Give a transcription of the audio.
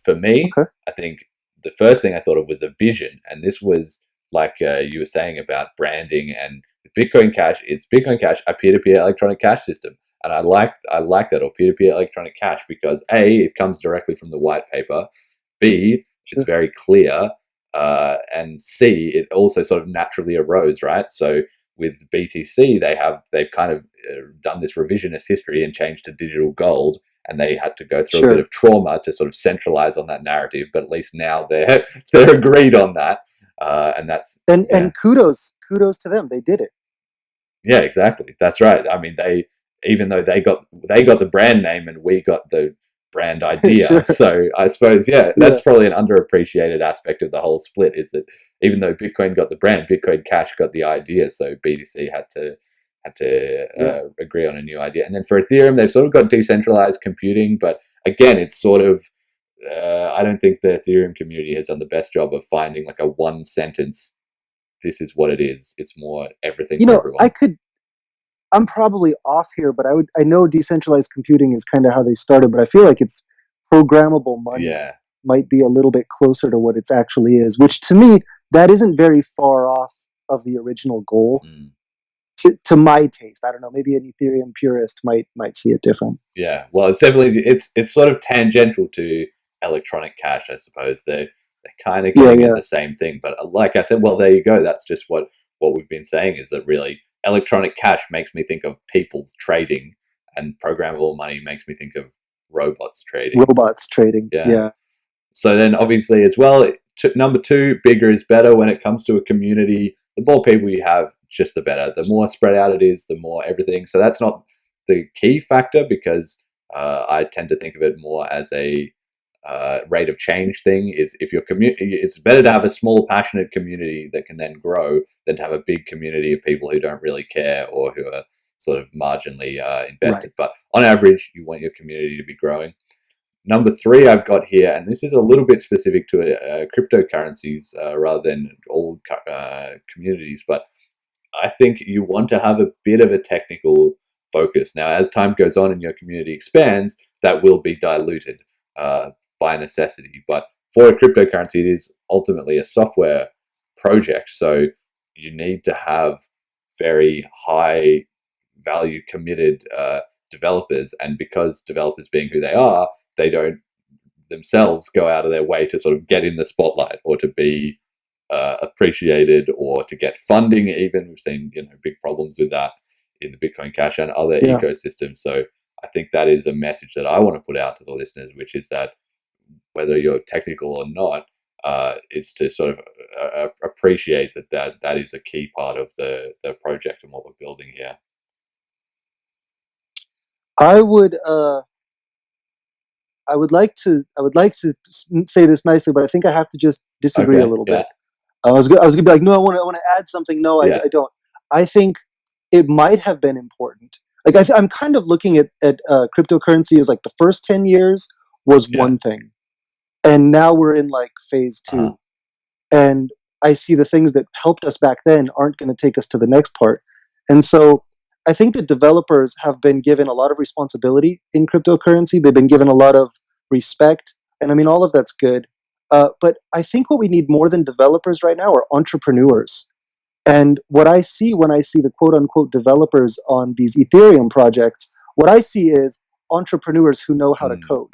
for me, Okay. I think the first thing I thought of was a vision, and this was like you were saying about branding and Bitcoin Cash. It's Bitcoin Cash, a peer-to-peer electronic cash system, and I like that, or peer-to-peer electronic cash, because A, it comes directly from the white paper, B, it's Sure. very clear, and C, it also sort of naturally arose, right? So with BTC, they've kind of done this revisionist history and changed to digital gold, and they had to go through a bit Sure. of trauma to sort of centralize on that narrative. But at least now they're they're agreed on that, and that's yeah, And kudos to them. They did it. yeah, exactly. That's right. I mean, they even though they got the brand name and we got the brand idea. Sure. So I suppose yeah, Yeah. that's probably an underappreciated aspect of the whole split, is that even though Bitcoin got the brand, Bitcoin Cash got the idea. So BTC had to Yeah. agree on a new idea. And then for Ethereum, they've sort of got decentralized computing, but again, it's sort of I don't think the Ethereum community has done the best job of finding like a one sentence. This is what it is. It's more everything You for know, everyone. I'm probably off here, but I know decentralized computing is kind of how they started, but I feel like it's programmable money Yeah. might be a little bit closer to what it actually is, which to me, that isn't very far off of the original goal Mm. to my taste. I don't know, maybe an Ethereum purist might see it different. Yeah, well, it's sort of tangential to electronic cash, I suppose. They're kind of Yeah, getting at yeah. the same thing, but like I said, well, there you go. That's just what we've been saying, is that really electronic cash makes me think of people trading, and programmable money makes me think of robots trading. Robots trading. Yeah. Yeah. So then, obviously, as well, number two, bigger is better when it comes to a community. The more people you have, just the better. The more spread out it is, the more everything. So that's not the key factor, because I tend to think of it more as a rate of change thing. Is if your community, it's better to have a small, passionate community that can then grow than to have a big community of people who don't really care or who are sort of marginally Right. invested. But on average, you want your community to be growing. Number three, I've got here, and this is a little bit specific to cryptocurrencies rather than all communities, but I think you want to have a bit of a technical focus. Now, as time goes on and your community expands, that will be diluted by necessity. But for a cryptocurrency, it is ultimately a software project. So you need to have very high value committed developers. And because developers being who they don't themselves go out of their way to sort of get in the spotlight or to be appreciated or to get funding. Even we've seen big problems with that in the Bitcoin Cash and other Yeah. ecosystems. So I think that is a message that I want to put out to the listeners, which is that whether you're technical or not, it's to sort of appreciate that is a key part of the project and what we're building here. I would I would like to say this nicely, but I think I have to just disagree a Okay. little Yeah. bit. I was gonna be like, no, I want to add something. No, Yeah. I don't. I think it might have been important. Like I'm kind of looking at cryptocurrency as like the first 10 years was Yeah. one thing, and now we're in like phase Uh-huh. two, and I see the things that helped us back then aren't going to take us to the next part, and so I think that developers have been given a lot of responsibility in cryptocurrency. They've been given a lot of respect, and I mean all of that's good. But I think what we need more than developers right now are entrepreneurs. And what I see when I see the quote unquote developers on these Ethereum projects, what I see is entrepreneurs who know how to Mm. code.